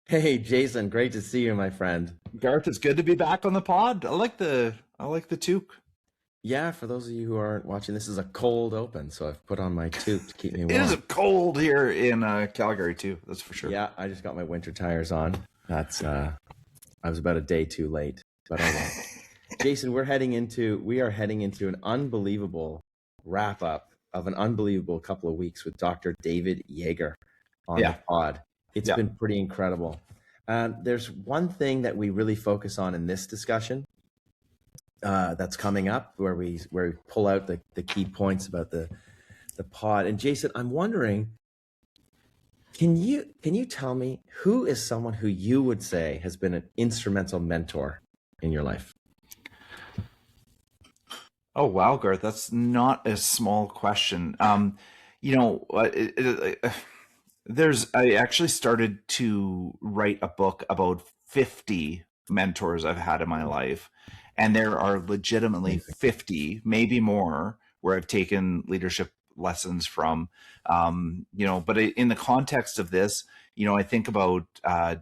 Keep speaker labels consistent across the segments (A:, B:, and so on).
A: Hey, Jason, great to see you, my friend.
B: Garth, it's good to be back on the pod. I like the toque.
A: Yeah, for those of you who aren't watching, this is a cold open, so I've put on my toque to keep me
B: It is
A: warm.
B: cold here in Calgary too. That's for sure.
A: Yeah, I just got my winter tires on. I was about a day too late, but oh well. Jason, we are heading into an unbelievable wrap up of an unbelievable couple of weeks with Dr. David Yeager on the
B: Yeah,
A: pod. It's
B: yeah,
A: been pretty incredible. There's one thing that we really focus on in this discussion that's coming up where we pull out the key points about the pod. And Jason, I'm wondering, can you tell me who is someone who you would say has been an instrumental mentor in your life?
B: Oh wow, Garth, that's not a small question. You know, I actually started to write a book about 50 mentors I've had in my life, and there are legitimately
A: Amazing.
B: 50, maybe more, where I've taken leadership lessons from. But in the context of this, I think about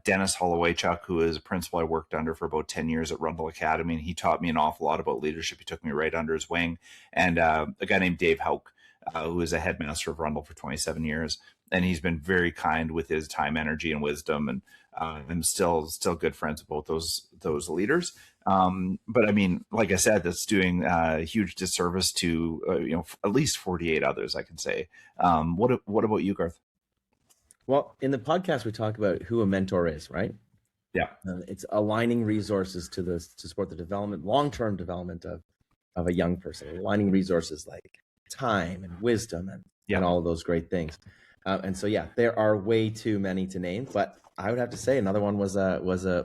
B: Dennis Hollowaychuk, who is a principal I worked under for about 10 years at Rundle Academy, and he taught me an awful lot about leadership. He took me right under his wing. And a guy named Dave Hauk, who is a headmaster of Rundle for 27 years. And he's been very kind with his time, energy, and wisdom. And I'm still good friends with both those leaders. But I mean, like I said, that's doing a huge disservice to at least 48 others, I can say. What about you, Garth?
A: Well, in the podcast, we talk about who a mentor is, right?
B: Yeah.
A: It's aligning resources to support the long-term development of a young person, aligning resources like time and wisdom
B: Yeah.
A: and all of those great things. And so, yeah, there are way too many to name, but I would have to say another one was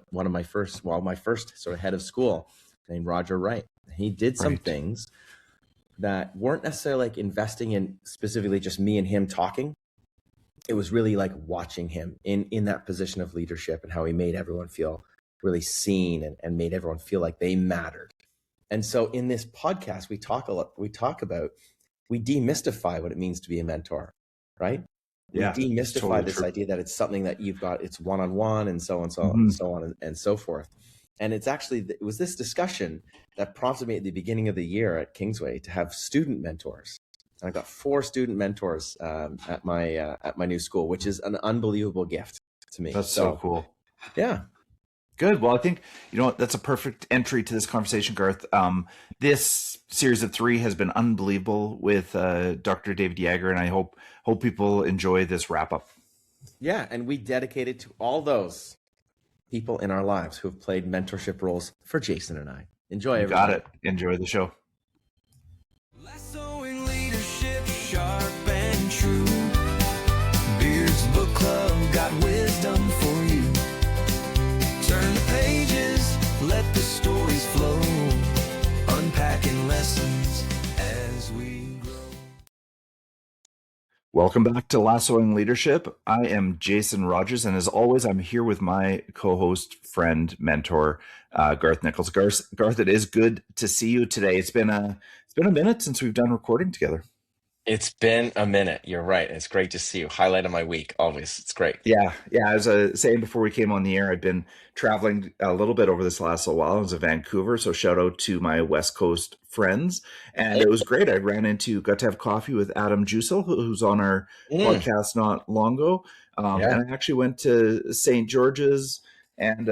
A: one of my first sort of head of school named Roger Wright. He did some
B: Right.
A: things that weren't necessarily like investing in specifically just me and him talking. It was really like watching him in that position of leadership and how he made everyone feel really seen and made everyone feel like they mattered. And so in this podcast, we demystify what it means to be a mentor, right? We
B: Yeah. It's
A: demystify
B: totally
A: this
B: true.
A: idea that it's something that you've got, it's one-on-one and so on, and so on,
B: Mhm.
A: and so on and so forth. And it was this discussion that prompted me at the beginning of the year at Kingsway to have student mentors. And I got 4 student mentors at my new school, which is an unbelievable gift to me.
B: That's so cool.
A: Yeah.
B: Good. Well, I think, that's a perfect entry to this conversation, Garth. This series of 3 has been unbelievable with Dr. David Yeager, and I hope people enjoy this wrap up.
A: Yeah. And we dedicate it to all those people in our lives who have played mentorship roles for Jason and I. Enjoy,
B: You
A: everybody.
B: got it. Enjoy the show.
C: Lassoing leadership, sharp and true. Beard's Book Club got wisdom for you. Turn the pages, let the stories flow. Unpacking lessons as we grow.
B: Welcome back to Lassoing Leadership. I am Jason Rogers, and as always, I'm here with my co-host, friend, mentor, Garth Nichols. Garth, it is good to see you today. It's been a minute since we've done recording together.
D: It's been a minute. You're right. It's great to see you. Highlight of my week, always. It's great.
B: Yeah. As I was saying before we came on the air, I've been traveling a little bit over this last little while. I was in Vancouver, so shout out to my West Coast friends. And it was great. I got to have coffee with Adam Jusel, who's on our podcast not long ago.
D: Yeah.
B: And I actually went to St. George's and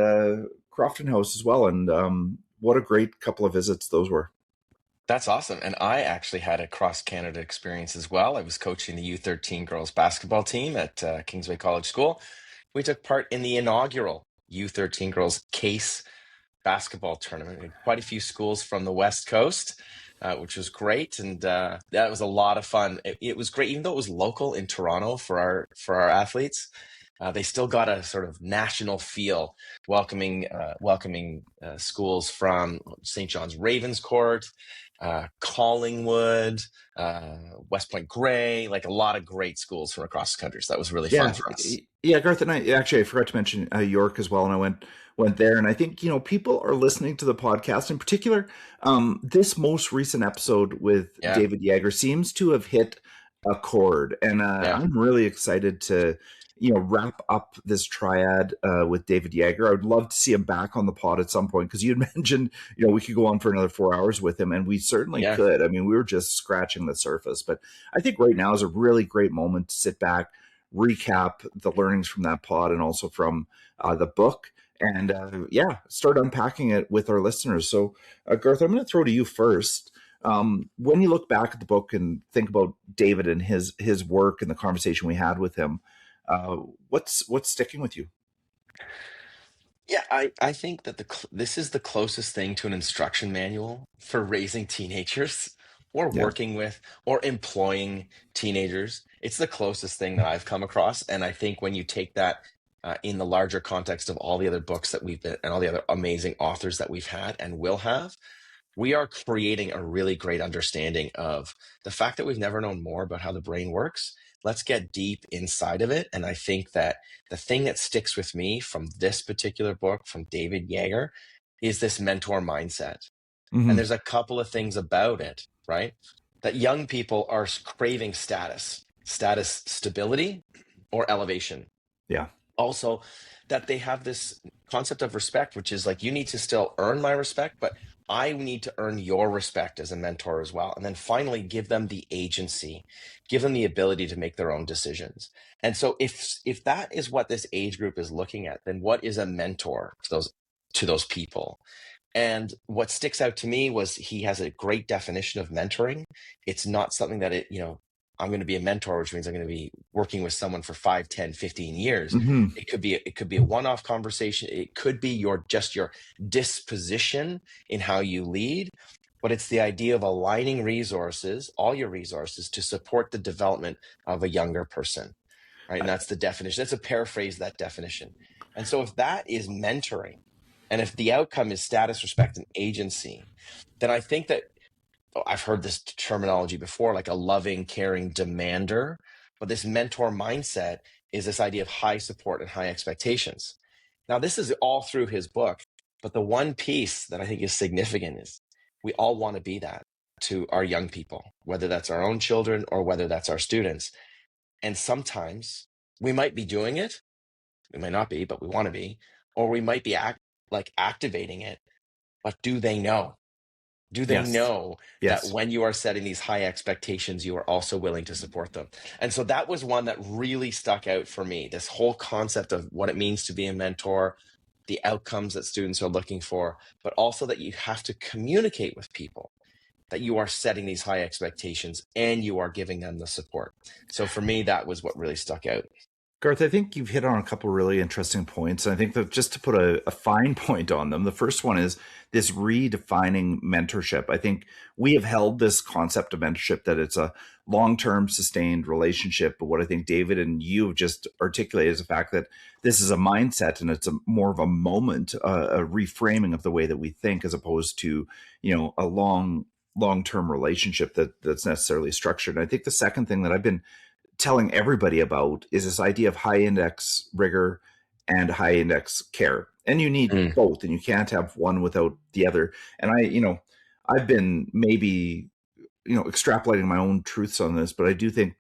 B: Crofton House as well. And what a great couple of visits those were.
D: That's awesome. And I actually had a cross-Canada experience as well. I was coaching the U13 girls basketball team at Kingsway College School. We took part in the inaugural U13 girls case basketball tournament. We had quite a few schools from the West Coast, which was great. And that was a lot of fun. It was great, even though it was local in Toronto for our athletes. They still got a sort of national feel, welcoming schools from St. John's Ravenscourt, Collingwood, West Point Grey, like a lot of great schools from across the country. So that was really fun for us.
B: Yeah, Garth, and I forgot to mention York as well, and I went there, and I think people are listening to the podcast in particular. This most recent episode with David Yeager seems to have hit a chord, and I'm really excited to wrap up this triad with David Yeager. I would love to see him back on the pod at some point, because you had mentioned, we could go on for another 4 hours with him, and we certainly could. I mean, we were just scratching the surface, but I think right now is a really great moment to sit back, recap the learnings from that pod and also from the book, and start unpacking it with our listeners. So Garth, I'm going to throw to you first. When you look back at the book and think about David and his work and the conversation we had with him, what's sticking with you?
D: Yeah, I think that this is the closest thing to an instruction manual for raising teenagers or working with or employing teenagers. It's the closest thing that I've come across. And I think when you take that in the larger context of all the other books that we've been and all the other amazing authors that we've had and will have, we are creating a really great understanding of the fact that we've never known more about how the brain works. Let's get deep inside of it. And I think that the thing that sticks with me from this particular book from David Yeager is this mentor mindset.
B: Mm-hmm.
D: And there's a couple of things about it, right? That young people are craving status stability, or elevation.
B: Yeah.
D: Also, that they have this concept of respect, which is like, you need to still earn my respect, but I need to earn your respect as a mentor as well. And then finally, give them the agency, give them the ability to make their own decisions. And so if that is what this age group is looking at, then what is a mentor to those people? And what sticks out to me was he has a great definition of mentoring. It's not something that I'm going to be a mentor, which means I'm going to be working with someone for 5, 10, 15 years.
B: Mm-hmm.
D: It could be a one-off conversation. It could be your disposition in how you lead, but it's the idea of aligning resources, all your resources, to support the development of a younger person, right? And that's the definition. That's a paraphrase of that definition. And so if that is mentoring, and if the outcome is status, respect, and agency, then I think that I've heard this terminology before, like a loving, caring demander, but this mentor mindset is this idea of high support and high expectations. Now, this is all through his book, but the one piece that I think is significant is we all want to be that to our young people, whether that's our own children or whether that's our students. And sometimes we might be doing it, we might not be, but we want to be, or we might be activating it, but do they know? Do they know that when you are setting these high expectations, you are also willing to support them? And so that was one that really stuck out for me, this whole concept of what it means to be a mentor, the outcomes that students are looking for, but also that you have to communicate with people, that you are setting these high expectations and you are giving them the support. So for me, that was what really stuck out.
B: Garth, I think you've hit on a couple of really interesting points. And I think that just to put a fine point on them, the first one is this redefining mentorship. I think we have held this concept of mentorship that it's a long-term sustained relationship. But what I think David and you have just articulated is the fact that this is a mindset and it's more of a moment, a reframing of the way that we think, as opposed to, a long-term relationship that's necessarily structured. And I think the second thing that I've been telling everybody about is this idea of high index rigor and high index care. And you need both, and you can't have one without the other. And I've been maybe, extrapolating my own truths on this, but I do think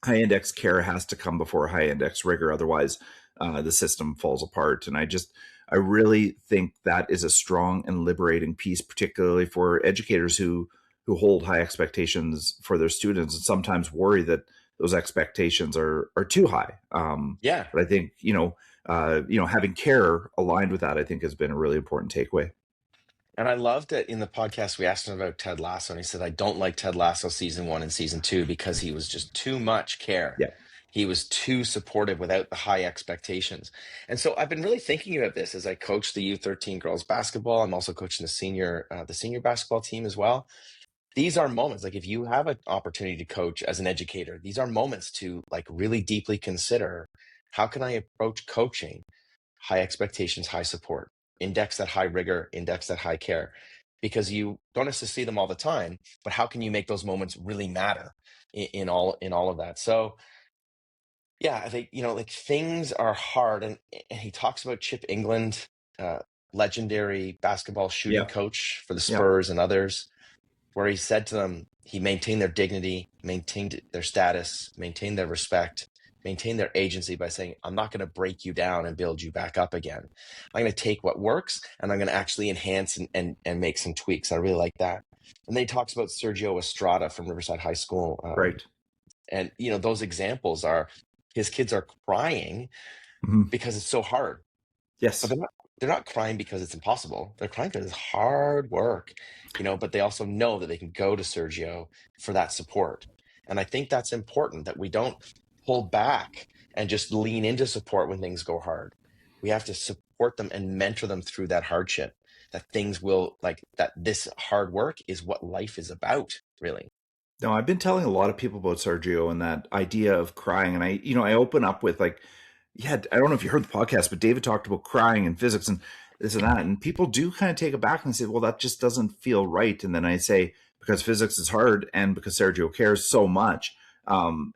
B: high index care has to come before high index rigor. Otherwise, the system falls apart. And I really think that is a strong and liberating piece, particularly for educators who hold high expectations for their students and sometimes worry that those expectations are too high. But I think, having care aligned with that, I think has been a really important takeaway.
D: And I loved it in the podcast. We asked him about Ted Lasso, and he said, I don't like Ted Lasso season 1 and season 2 because he was just too much care. Yeah. He was too supportive without the high expectations. And so I've been really thinking about this as I coach the U13 girls basketball. I'm also coaching the senior basketball team as well. These are moments, like if you have an opportunity to coach as an educator, these are moments to really deeply consider, how can I approach coaching? High expectations, high support, index that high rigor, index that high care, because you don't necessarily see them all the time, but how can you make those moments really matter in all of that? So yeah, I think, things are hard. And he talks about Chip England, legendary basketball shooting coach for the Spurs and others, where he said to them, he maintained their dignity, maintained their status, maintained their respect, maintain their agency by saying, I'm not going to break you down and build you back up again. I'm going to take what works and I'm going to actually enhance and make some tweaks. I really like that. And then he talks about Sergio Estrada from Riverside High School.
B: Right.
D: And, those examples are his kids are crying because it's so hard.
B: Yes.
D: But they're not crying because it's impossible. They're crying because it's hard work, but they also know that they can go to Sergio for that support. And I think that's important, that we don't pull back and just lean into support when things go hard. We have to support them and mentor them through that hardship, that things will that this hard work is what life is about, really.
B: No, I've been telling a lot of people about Sergio and that idea of crying. And I open up with I don't know if you heard the podcast, but David talked about crying and physics and this and that. And people do kind of take it back and say, well, that just doesn't feel right. And then I say, because physics is hard and because Sergio cares so much,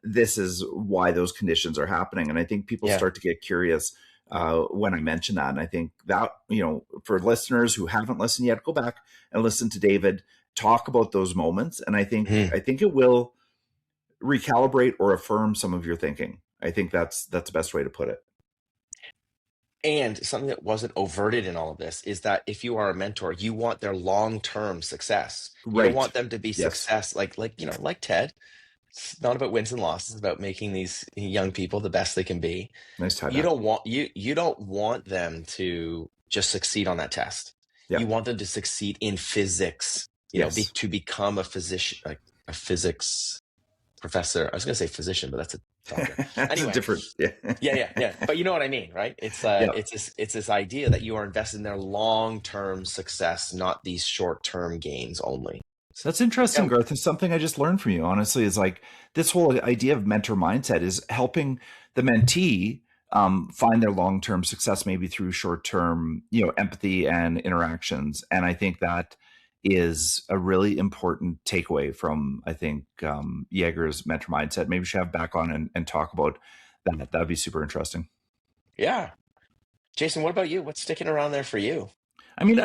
B: this is why those conditions are happening. And I think people start to get curious when I mention that. And I think that, for listeners who haven't listened yet, go back and listen to David talk about those moments. And I think it will recalibrate or affirm some of your thinking. I think that's the best way to put it.
D: And something that wasn't overted in all of this is that if you are a mentor, you want their long-term success. You don't want them to be success like Ted. It's not about wins and losses. It's about making these young people the best they can be.
B: Nice tie.
D: You don't want them to just succeed on that test. You want them to succeed in physics. To become a physician, like a physics professor. I was going to say physician, but that's a doctor. Anyway,
B: different.
D: Yeah. But you know what I mean, right? It's this idea that you are invested in their long-term success, not these short-term gains only.
B: That's interesting, Garth. It's something I just learned from you, honestly, is this whole idea of mentor mindset is helping the mentee find their long-term success, maybe through short-term, empathy and interactions. And I think that is a really important takeaway from, I think, Yeager's mentor mindset. Maybe we should have back on and talk about that. That'd be super interesting.
D: Yeah. Jason, what about you? What's sticking around there for you?
B: I mean,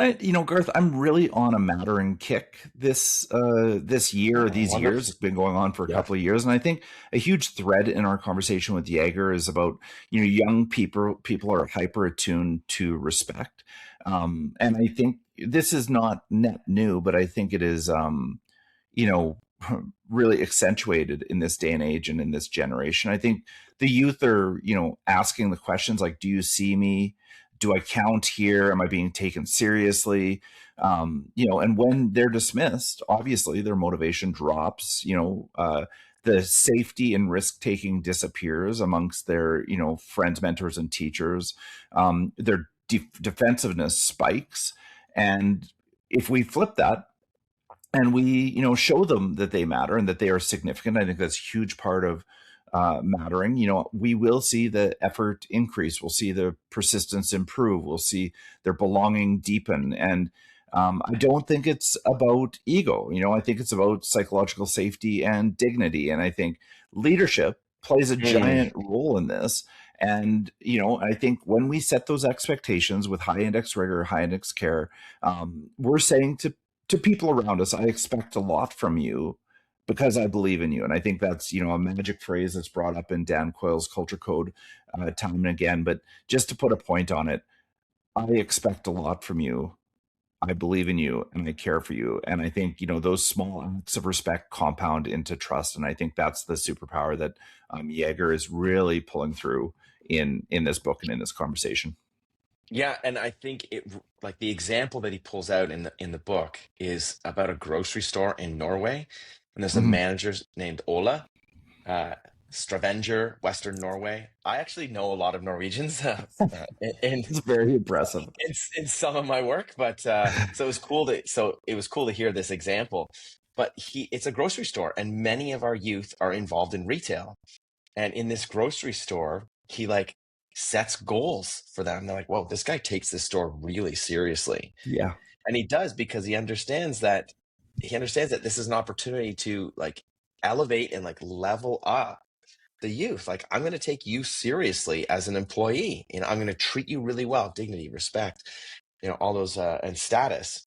B: Garth, I'm really on a mattering kick this year, these years. It's been going on for a couple of years. And I think a huge thread in our conversation with Yeager is about, young people are hyper attuned to respect. And I think this is not net new, but I think it is, really accentuated in this day and age and in this generation. I think the youth are, asking the questions like, do you see me? Do I count here? Am I being taken seriously? And when they're dismissed, obviously their motivation drops, the safety and risk-taking disappears amongst their, friends, mentors, and teachers. Their defensiveness spikes. And if we flip that and we, show them that they matter and that they are significant, I think that's a huge part of mattering. We will see the effort increase. We'll see the persistence improve. We'll see their belonging deepen. And I don't think it's about ego. I think it's about psychological safety and dignity. And I think leadership plays a giant role in this. And, I think when we set those expectations with high index rigor, high index care, we're saying to people around us, I expect a lot from you because I believe in you. And I think that's, a magic phrase that's brought up in Dan Coyle's Culture Code time and again. But just to put a point on it, I expect a lot from you. I believe in you and I care for you. And I think, those small acts of respect compound into trust. And I think that's the superpower that Yeager is really pulling through in this book and in this conversation.
D: Yeah, and I think the example that he pulls out in the book is about a grocery store in Norway, and there's a manager named Ola, Stavanger, Western Norway. I actually know a lot of Norwegians.
B: It's very impressive
D: in some of my work, but so it was cool to hear this example. But it's a grocery store, and many of our youth are involved in retail, and in this grocery store, he sets goals for them. They're like, whoa, this guy takes this store really seriously.
B: Yeah.
D: And he does, because he understands that this is an opportunity to elevate and level up the youth. I'm going to take you seriously as an employee. I'm going to treat you really well, dignity, respect, all those, and status,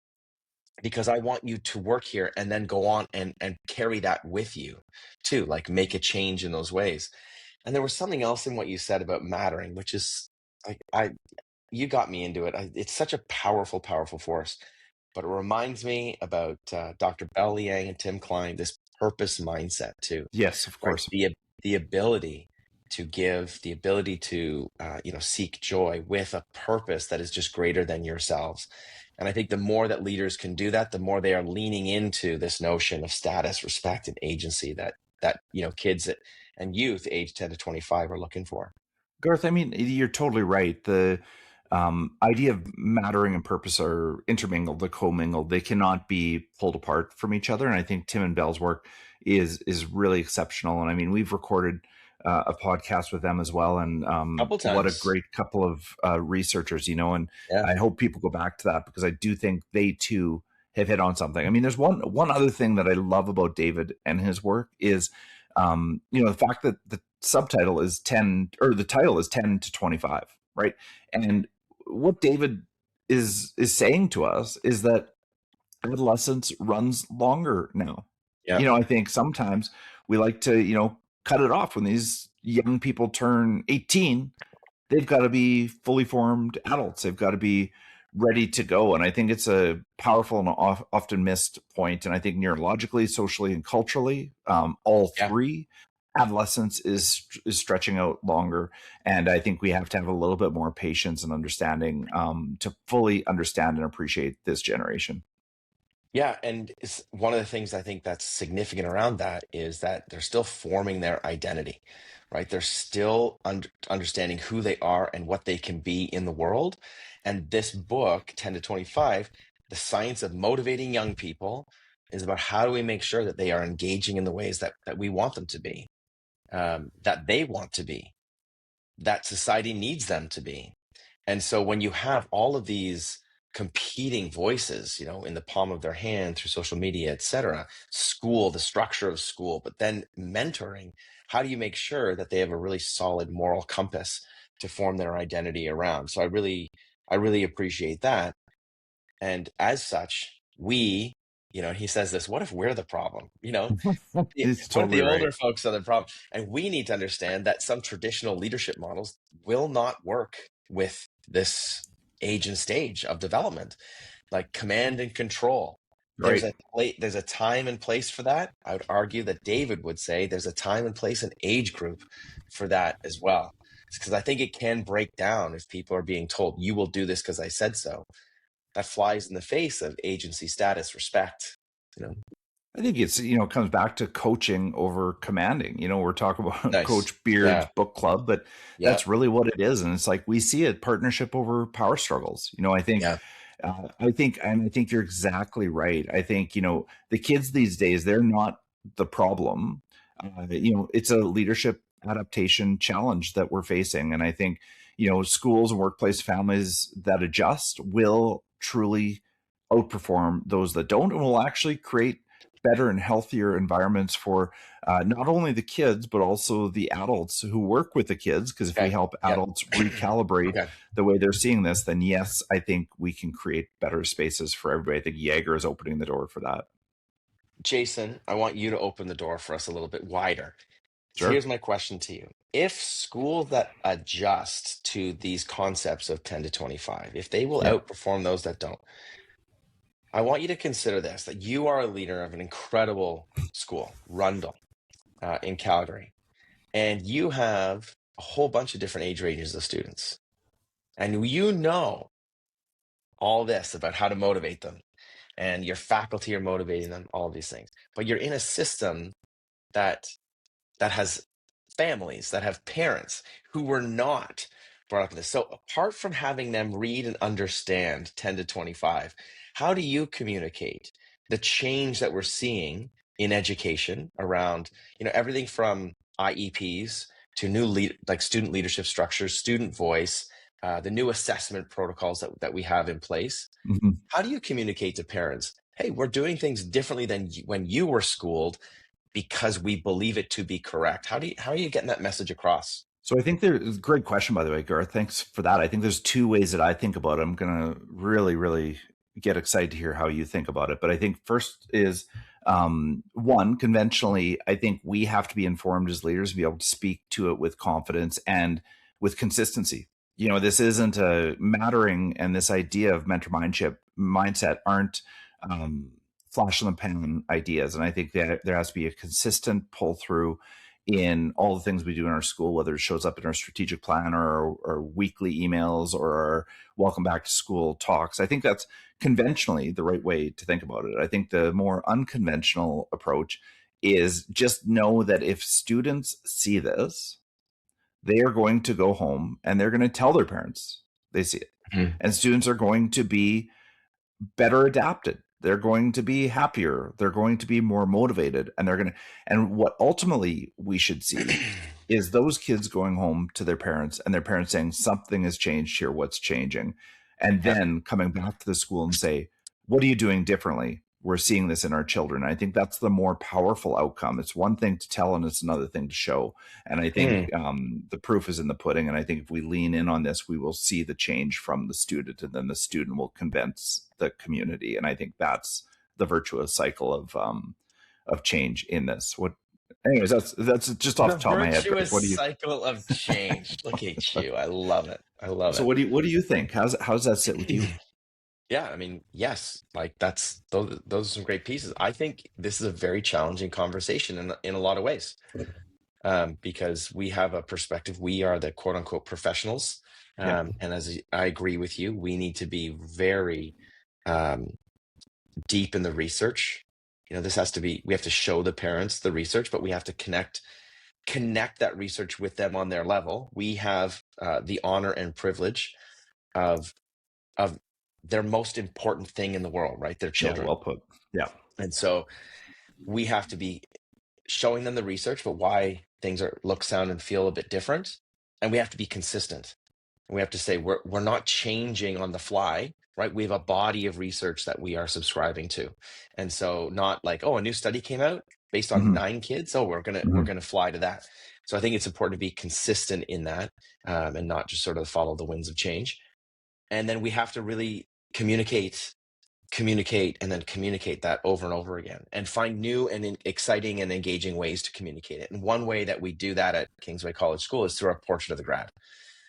D: because I want you to work here and then go on and carry that with you too, make a change in those ways. And there was something else in what you said about mattering, which is I you got me into it. It's such a powerful, powerful force. But it reminds me about Dr. Bell Liang and Tim Klein, this purpose mindset too,
B: Yes, of
D: right?
B: course.
D: The ability to give, the ability to seek joy with a purpose that is just greater than yourselves. And I think the more that leaders can do that, the more they are leaning into this notion of status, respect, and agency that kids and youth age 10 to 25 are looking for.
B: Garth, I mean, you're totally right. The idea of mattering and purpose are intermingled, they're commingled. They cannot be pulled apart from each other. And I think Tim and Bell's work is really exceptional. And I mean, we've recorded a podcast with them as well. And
D: Couple
B: what a
D: times.
B: great couple of researchers, and
D: Yeah.
B: I hope people go back to that, because I do think they too have hit on something. I mean, there's one other thing that I love about David and his work is, the fact that the subtitle is 10, or the title is 10 to 25, right? And what David is saying to us is that adolescence runs longer now.
D: Yeah.
B: I think sometimes we like to, cut it off when these young people turn 18. They've got to be fully formed adults. They've got to be ready to go. And I think it's a powerful and often missed point. And I think neurologically, socially, and culturally, all
D: Yeah.
B: three, adolescence is stretching out longer. And I think we have to have a little bit more patience and understanding to fully understand and appreciate this generation.
D: Yeah, and it's one of the things I think that's significant around that is that they're still forming their identity, right? They're still understanding who they are and what they can be in the world. And this book, 10 to 25, The Science of Motivating Young People, is about how do we make sure that they are engaging in the ways that we want them to be, that they want to be, that society needs them to be. And so when you have all of these competing voices, in the palm of their hand through social media, et cetera, school, the structure of school, but then mentoring, how do you make sure that they have a really solid moral compass to form their identity around? So I really appreciate that. And as such, he says this, what if we're the problem?
B: It's
D: What if
B: totally
D: the
B: right.
D: older folks are the problem? And we need to understand that some traditional leadership models will not work with this age and stage of development, like command and control.
B: Right.
D: There's a time and place for that. I would argue that David would say there's a time and place and age group for that as well. Because I think it can break down if people are being told, you will do this because I said so. That flies in the face of agency, status, respect.
B: I think it's, comes back to coaching over commanding. We're talking about
D: Nice.
B: Coach Beard's
D: Yeah.
B: book club, but
D: Yeah.
B: that's really what it is. And it's like, we see it, partnership over power struggles. I think,
D: Yeah.
B: I think you're exactly right. I think, the kids these days, they're not the problem. It's a leadership adaptation challenge that we're facing. And I think, schools and workplace families that adjust will truly outperform those that don't, and will actually create better and healthier environments for not only the kids, but also the adults who work with the kids. Because if we help adults recalibrate the way they're seeing this, then yes, I think we can create better spaces for everybody. I think Yeager is opening the door for that.
D: Jason, I want you to open the door for us a little bit wider. So
B: Sure.
D: here's my question to you. If schools that adjust to these concepts of 10 to 25, if they will outperform those that don't, I want you to consider this, that you are a leader of an incredible school, Rundle, in Calgary, and you have a whole bunch of different age ranges of students. And you know all this about how to motivate them, and your faculty are motivating them, all of these things. But you're in a system that has families, that have parents who were not brought up in this. So apart from having them read and understand 10 to 25, how do you communicate the change that we're seeing in education around, everything from IEPs to new student leadership structures, student voice, the new assessment protocols that we have in place?
B: Mm-hmm.
D: How do you communicate to parents, hey, we're doing things differently than when you were schooled, because we believe it to be correct? How are you getting that message across?
B: So I think there's a great question, by the way, Garth. Thanks for that. I think there's two ways that I think about it. I'm going to really, really get excited to hear how you think about it. But I think first is One, conventionally, I think we have to be informed as leaders and be able to speak to it with confidence and with consistency. This isn't a mattering, and this idea of mentor mindset aren't flash in the pan ideas. And I think that there has to be a consistent pull through in all the things we do in our school, whether it shows up in our strategic plan or weekly emails or our welcome back to school talks. I think that's conventionally the right way to think about it. I think the more unconventional approach is just know that if students see this, they are going to go home and they're going to tell their parents they see it. Mm-hmm. And students are going to be better adapted. They're going to be happier. They're going to be more motivated, and what ultimately we should see is those kids going home to their parents and their parents saying something has changed here. What's changing? And then coming back to the school and say, what are you doing differently? We're seeing this in our children. I think that's the more powerful outcome. It's one thing to tell and it's another thing to show. And I think the proof is in the pudding. And I think if we lean in on this, we will see the change from the student, and then the student will convince the community. And I think that's the virtuous cycle of change in this. Anyways, that's just off the top of my head.
D: Virtuous cycle of change. Look at you. I love it.
B: So what do you think? How's that sit with you?
D: Yeah, I mean, yes, like those are some great pieces. I think this is a very challenging conversation in a lot of ways, because we have a perspective. We are the quote unquote professionals, and as I agree with you, we need to be very deep in the research. This has to be. We have to show the parents the research, but we have to connect that research with them on their level. We have the honor and privilege of their most important thing in the world, right? Their children.
B: Yeah, well put. Yeah.
D: And so we have to be showing them the research, but why things look, sound, and feel a bit different. And we have to be consistent. We have to say we're not changing on the fly, right? We have a body of research that we are subscribing to. And so not like, a new study came out based on 9 kids. So we're gonna fly to that. So I think it's important to be consistent in that, and not just sort of follow the winds of change. And then we have to really communicate, and then communicate that over and over again, and find new and exciting and engaging ways to communicate it. And one way that we do that at Kingsway College School is through our Portrait of the Grad.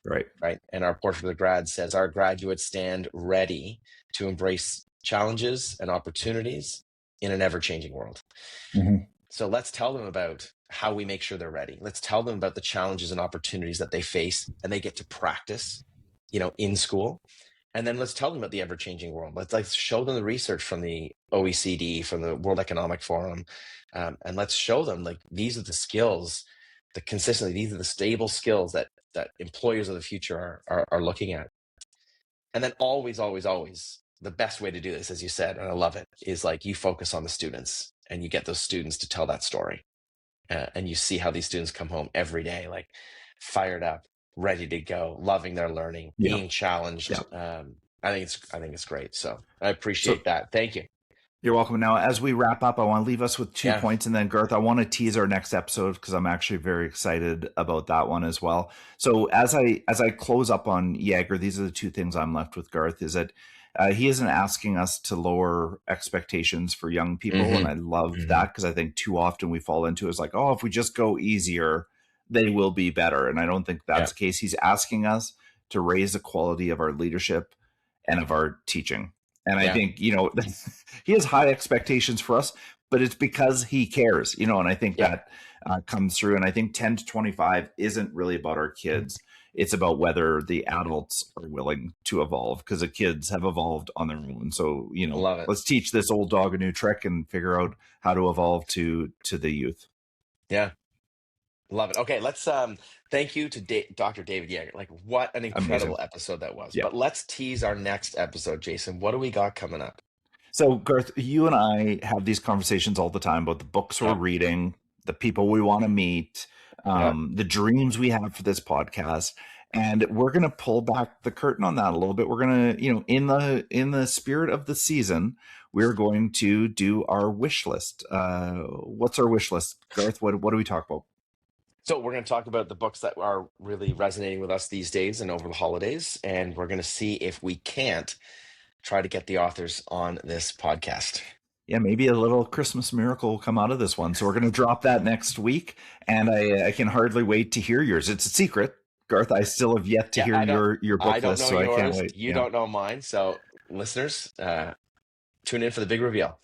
D: Right. And our Portrait of the Grad says our graduates stand ready to embrace challenges and opportunities in an ever-changing world. Mm-hmm. So let's tell them about how we make sure they're ready. Let's tell them about the challenges and opportunities that they face and they get to practice, in school. And then let's tell them about the ever-changing world. Let's show them the research from the OECD, from the World Economic Forum. And let's show them, like, these are the skills, the consistency, these are the stable skills that employers of the future are looking at. And then always, always, always, the best way to do this, as you said, and I love it, is like you focus on the students and you get those students to tell that story. And you see how these students come home every day, like fired up, ready to go, loving their learning, being challenged. I think it's great. So I appreciate that. Thank you.
B: You're welcome. Now, as we wrap up, I want to leave us with 2 points, and then Garth, I want to tease our next episode because I'm actually very excited about that one as well. So as I close up on Yeager, these are the 2 things I'm left with, Garth, is that he isn't asking us to lower expectations for young people. Mm-hmm. And I love that, because I think too often we fall into it as like, if we just go easier, they will be better. And I don't think that's the case. He's asking us to raise the quality of our leadership and of our teaching. And I think, he has high expectations for us, but it's because he cares, and I think that comes through. And I think 10 to 25 isn't really about our kids. It's about whether the adults are willing to evolve, because the kids have evolved on their own. So, let's teach this old dog a new trick and figure out how to evolve to the youth.
D: Yeah. Love it. Okay, let's thank you to Dr. David Yeager. Like, what an incredible episode that was. Yeah. But let's tease our next episode, Jason. What do we got coming up?
B: So, Garth, you and I have these conversations all the time about the books we're reading, the people we want to meet, the dreams we have for this podcast. And we're going to pull back the curtain on that a little bit. We're going to, in the spirit of the season, we're going to do our wish list. What's our wish list, Garth? What do we talk about?
D: So we're going to talk about the books that are really resonating with us these days and over the holidays. And we're going to see if we can't try to get the authors on this podcast.
B: Yeah, maybe a little Christmas miracle will come out of this one. So we're going to drop that next week, and I can hardly wait to hear yours. It's a secret, Garth. I still have yet to hear your book
D: I don't
B: list,
D: know
B: so I can't
D: yours.
B: wait.
D: You
B: Yeah,
D: don't know mine. So listeners, tune in for the big reveal.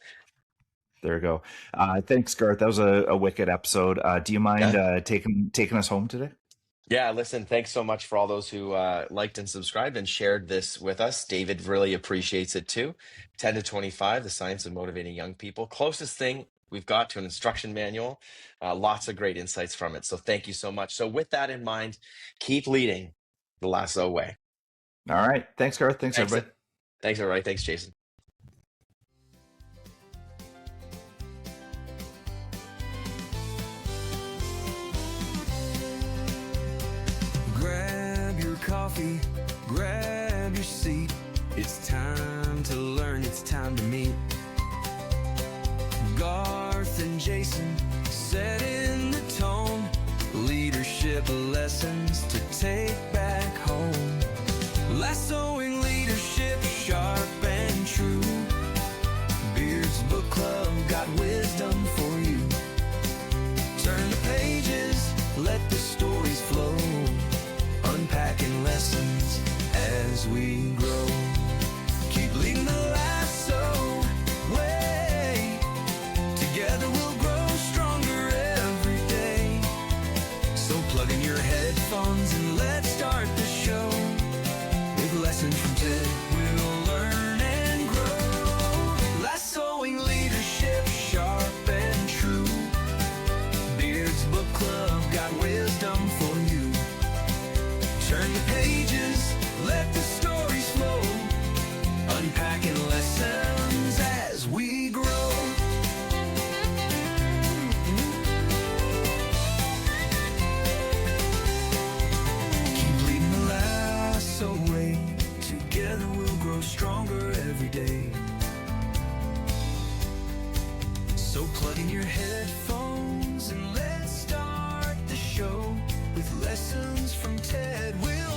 B: there we go. Thanks, Garth. That was a wicked episode. Do you mind
D: Yeah.
B: taking us home today?
D: Yeah, listen, thanks so much for all those who liked and subscribed and shared this with us. David really appreciates it too. 10 to 25, the science of motivating young people. Closest thing we've got to an instruction manual. Lots of great insights from it. So thank you so much. So with that in mind, keep leading the Lasso way.
B: All right. Thanks, Garth. Thanks, everybody.
D: Thanks, everybody. Thanks, Jason.
C: Grab your coffee, grab your seat. It's time to learn, it's time to meet. Garth and Jason setting the tone. Leadership lessons to take back home. Lassoing leadership, sharp and true. Beard's Book Club got wisdom for you. Turn the pages, let the stories flow. Unpacking lessons as we grow. Keep leading the lasso way. Together we'll grow stronger every day. So plug in your headphones and let's start the show. With lessons from Ted, we'll learn and grow. Lassoing leadership, sharp and true. Beard's Book Club got wisdom for you. Turn the pages, let the stories flow. Unpacking lessons as we grow. Keep leading the lasso way. Together we'll grow stronger every day. So plug in your headphones and let's start the show. With lessons from Ted, we'll